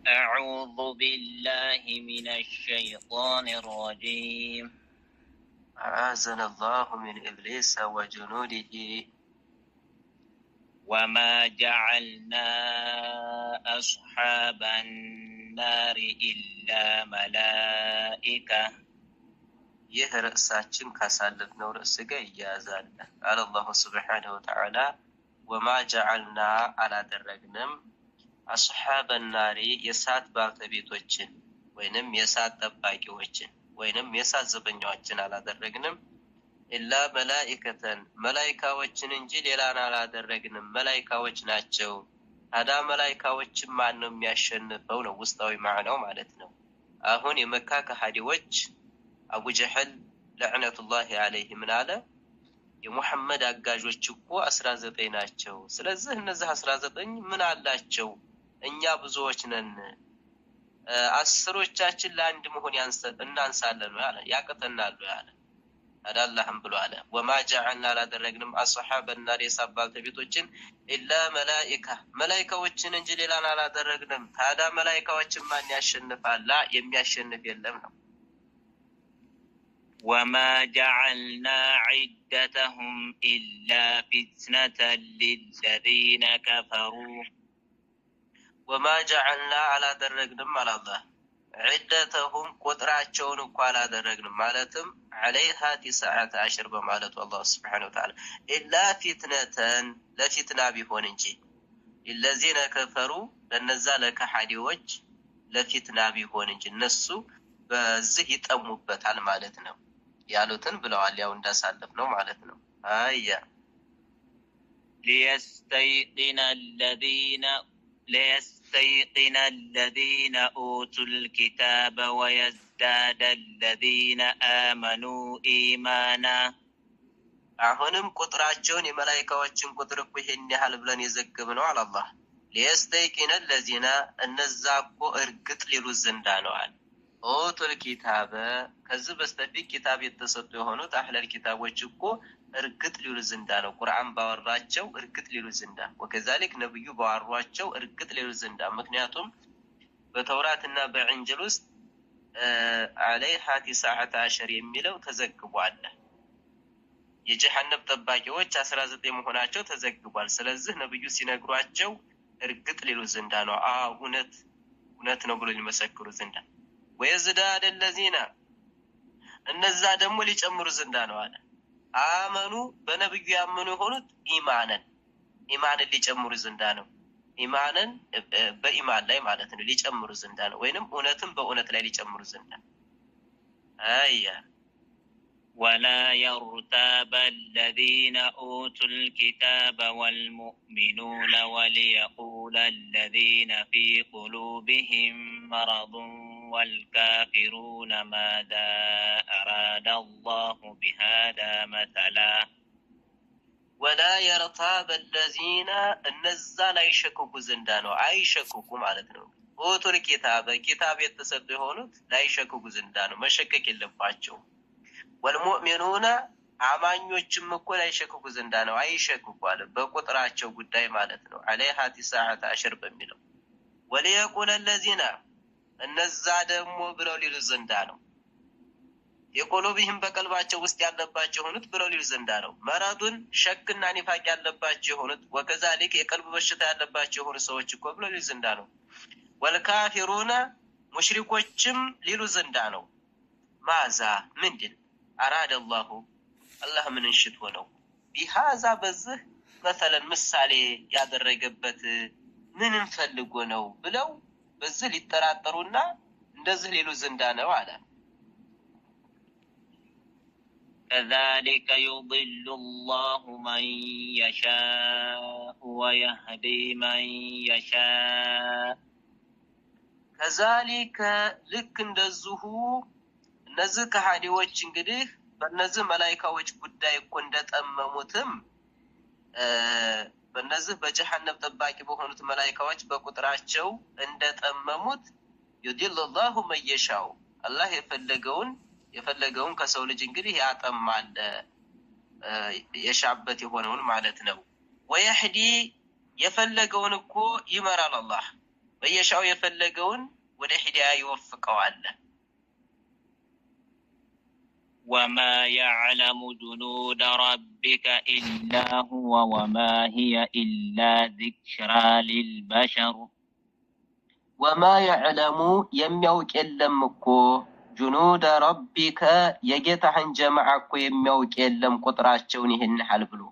أعوذ بالله من الشيطان الرجيم. أعاذنا الله من إبليس وجنوده. وما جعلنا أصحاب النار إلا ملائكة. يهرأ ساتشن كاسالف نور السجى يازال. قال الله سبحانه وتعالى وما جعلنا على درجنم أصحاب النار يسات بالتبيتوچن وينم يسات تباقيوچن وينم يسات زبنيوچن على درجنم إلا ملائكة ملائكة እንጂ ሌላን አላደረግንም መላእክቶች ናቸው። ታዳ መላእክቶች ማን ነው የሚያሸንፈው ነው ውስጣዊ ማዕናው ማለት ነው። አሁን የመካ ከሃዲዎች አቡ ጀህል ለዕነቱላሂ ዐለይሂ ምን አለ? የሙሐመድ አጋዦች እኮ 19 ናቸው። ስለዚህ እነዚህ 19 ምን አላቸው? እኛ ብዙዎች ነን። አስሮቻችን ለአንድ መሆን እናንሳለን ያለ ያቀተናል ያለ አዳላህም ብሎ አለ وما جعلنا ላደረግንም አስሐበ النار የሳባል ተቤቶችን ኢላ መላእክቶችን እንጂ ሌላን አላደረግንም። ታዳ መላእክቶችን ማን ያሸንፋል? የሚያሸንፍ የለም ነው። وما جعلنا عدتهم إلا فتنة للذين كفروا. وما جعلنا አላደረግንም على الله عدتهم قطراتهم قال درجنا مالتهم عليها 19 بمالت الله سبحانه وتعالى إلا فتنة لا فتنة بيهون انجي الذين كفروا لنزال كحديوج لا فتنة بيهون انجي النسو بزه يتأمبت على مالتنا يالوتن بلوال ياون دا سالفنا مالتنا هيا ليستيقن الذين أوتوا الكتاب ويزداد الذين آمنوا إيمانا. አሁንም ቁጥራቸውን የመላእክቶችን ቁጥር እኮ ይሄን ያህል ብለን የዘገብነው አለ አላህ። ليستيقن الذين እነዛ እኮ እርግጥ ሊሉ ዘንዳ ነው አለ ኦቱል ኪታበ ከዚህ በስተፊት ኪታብ የተሰጡ የሆኑት አህለል ኪታቦች እኮ እርግጥ ሊሉ ዘንዳ ነው። ቁርአን ባወራቸው እርግጥ ሊሉ ዘንዳ ወከዛሊክ ነብዩ ባወሯቸው እርግጥ ሊሉ ዘንዳ። ምክንያቱም በተውራትና በእንጅል ውስጥ عليها 19 የሚለው ተዘግቧል። የጀሃነም ጠባቂዎች 19 መሆናቸው ተዘግቧል። ስለዚህ ነብዩ ሲነግሯቸው እርግጥ ሊሉ ዘንዳ ነው። እውነት ነው ብሎ ሊመሰክሩ ዘንዳ ويزداد الذين እነዛ ደግሞ ሊጨምሩ ዘንዳ ነው አለ አመኑ በነብዩ ያመኑ ሆኑት ኢማንን ሊጨምሩ ዘንዳ ነው። ኢማንን በኢማን ላይ ማለት ነው ሊጨምሩ ዘንዳ ነው። ወይንም እውነትን በእውነት ላይ ሊጨምሩ ዘንዳ አያ ولا يرتاب الذين أوتوا الكتاب والمؤمنون وليقول الذين في قلوبهم مرض والكافرون ماذا أراد الله بهذا مثلا. ولا يرتاب الذين النزال يشككوا زندانو يشككوا معناتنو أوتوا الكتاب كتاب يتسد هونت لا يشككوا زندانو مشكك اللباچو والمؤمنون አማኞችም እኮ ላይ ሸክኩ ዘንዳ ነው አይሸክኩ አለ በቁጥራቸው ጉዳይ ማለት ነው عليها 19 በሚለው وليقول الذين እነዛ ደግሞ ብለው ሊሉ ዘንዳ ነው የቆሎብህም በቀልባቸው ውስጥ ያለባቸው ሆኑት ብለው ሊሉ ዘንዳ ነው መራዱን ሸክና ኒፋቅ ያለባቸው ሆኑት ወከዛሊክ የቀልብ በሽታ ያለባቸው ሆኑ ሰዎች እኮ ብለው ሊሉ ዘንዳ ነው ወልካፊሩና ሙሽሪኮችም ሊሉ ዘንዳ ነው ማዛ ምንድን አራደ አላህ ምን እንሽት ሆነው ቢሃዛ በዚህ مثلا ምሳሌ ያደረገበት ምንም ፈልጎ ነው ብለው በዚህ ሊጠራጠሩና እንደዚህ ሊሉ ዘንዳ ነው አለ كذلك يضل الله من يشاء ويهدي من يشاء. كذلك ልክ እንደዚሁ እነዚህ ከሃዲዎች እንግዲህ በእነዚህ መላእክቶች ጉዳይ እኮ እንደጠመሙትም በእነዚህ በጀሃነም ጠባቂ በሆኑት መላእክቶች በቁጥራቸው እንደጠመሙት يضل الله من يشاء አላህ የፈለገውን ከሰው ልጅ እንግዲህ ያጠማል የሻበት የሆነውን ማለት ነው። ወይህዲ የፈለገውን እኮ ይመራል አላህ በየሻው የፈለገውን ወደ ሂዳያ ይወፍቀዋል። وما يعلم جنود ربك إلا هو وما هي إلا ذكرى للبشر وما يعلم يميوك إلم كو جنود ربك يجتحن جمعك يميوك إلم قطراتشونهن حلبلو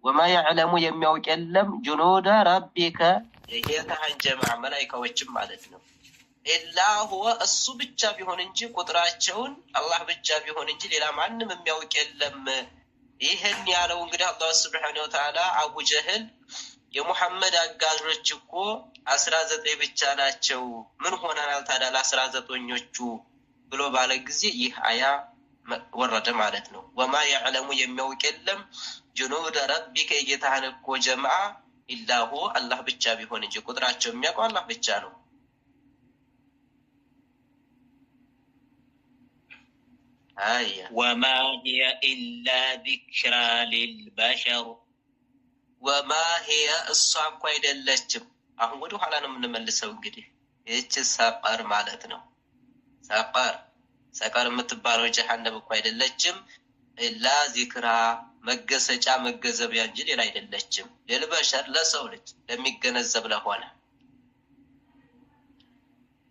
وما يعلم يميوك إلم جنود ربك يجتحن جمع ملايكة وجم مالتنا إلا هو الصو بيتشا بيهون انجي قدراتشون الله بيتشا بيهون انجي للا معلم ميوك إلم ይህን ያለው እንግዲህ አላህ Subhanahu Wa Ta'ala አቡ ጀህል የሙሐመድ አጋዦች እኮ 19 ብቻ ናቸው ምን ሆነናል ታዲያ ለ19ኞቹ ብሎ ባለ ጊዜ ይህ አያ ወረደ ማለት ነው። ወማ يعلم የሚያውቅ የለም ጁኑድ ረቢከ ጌታህን እኮ ጀማዓ ኢላ ሁ አላህ ብቻ ቢሆን እንጂ ቁጥራቸው የሚያውቀው አላህ ብቻ ነው። وما هي إلا ذكرى للبشر وما هي الصعب አይደለችም አሁን ወደ ኋላ ነው የምንመልሰው እንግዲህ እቺ ሰቀር ማለት ነው ሰቀር የምትባለው ጀሃነም እኮ አይደለችም ኢላ ዚክራ መገሰጫ መገዘቢያ እንጂ ሌላ አይደለችም ለልበሸር ለሰው ልጅ ለሚገነዘብ ለሆነ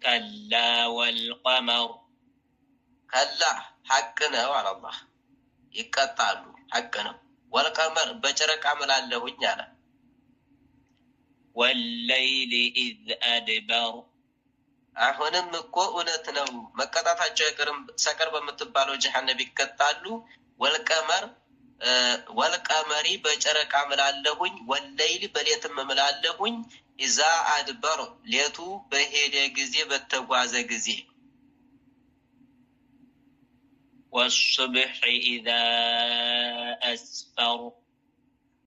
ከላ ወልቀመር ከላ ሐቅ ነው አለ አላህ ይቀጣሉ ሐቅ ነው ወልቀመር በጨረቃ መላለሁኝ አለ ወለይሊ ኢዝ አድበር አሁንም እኮ እውነት ነው መቀጣታቸው አይቀርም ሰቀር በምትባለው ጀሃነም ይቀጣሉ ወልቀመሪ በጨረቃ መላለሁኝ ወለይሊ በሌትም መላለሁኝ ኢዛ አድበር ሌቱ በሄደ ጊዜ በተጓዘ ጊዜ والصبح إذا أسفر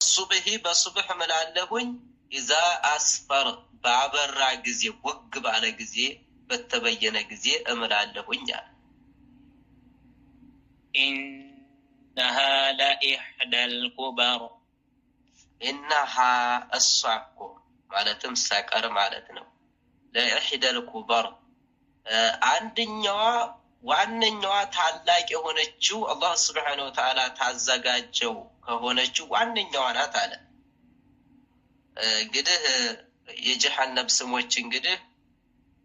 الصبح بصبح ملالهن إذا أسفر بابر جزي وقب على جزي بتبين جزي ملالهن إنها لإحدى الكبر إنها الصعق مالتم سكر مالتنا لإحدى الكبر عندنا ዋነኛዋ ታላቅ የሆነችው አላህ Subhanahu Wa Ta'ala ታዘጋጀው ከሆነችው ዋነኛዋ ናት አለ። እንግዲህ የጀሃነም ስሞች እንግዲህ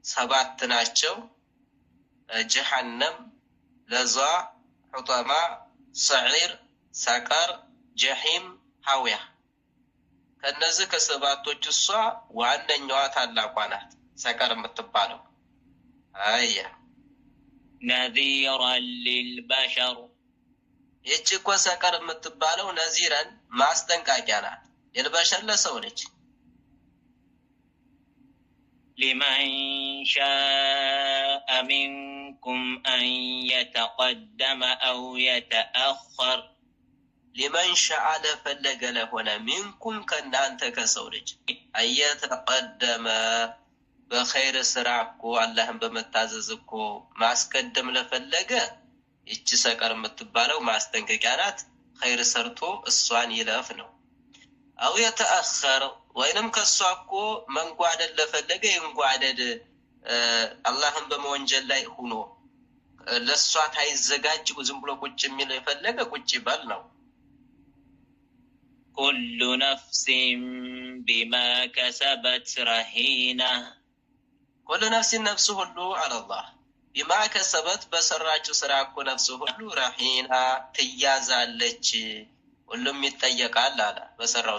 7 ናቸው። ጀሃነም፣ ለዛ፣ ሁጠማ፣ ሰዒር፣ ሰቀር፣ ጀሂም፣ ሐዊያ ከነዚህ ከሰባቶቹ እሷ ዋነኛዋ ታላቋ ናት ሰቀር የምትባለው አያ نذيرا للبشر يجيكو سكر متبالو نذيرا ما استنقاقيا نات للبشر لسو لج لمن شاء منكم أن يتقدم أو يتأخر لمن شاء لفلق لهنا منكم كان أنت كسو لج أن يتقدم بخير سرعكو اللهم بمتاززكو ማስቀደም ለፈለገ እቺ ሰቀር የምትባለው ማስጠንቀቂያናት خير ሰርቶ እሷን ይለፍ ነው አው يتأخر ወይንም ከሷኮ መንጓደድ ለፈለገ ይንጓደድ አላህን በመወንጀል ላይ ሆኖ ለሷ ታይዘጋጅ ዝም ብሎ ቁጭ የሚል የፈለገ ቁጭ ይበል ነው كل نفس بما كسبت رهينة كل نفس نفسه له على الله بما كسبت بسراچ سراكو نفسه له رهينة تيازالچ ሁሉም ይጠየቃል አለ በሰራው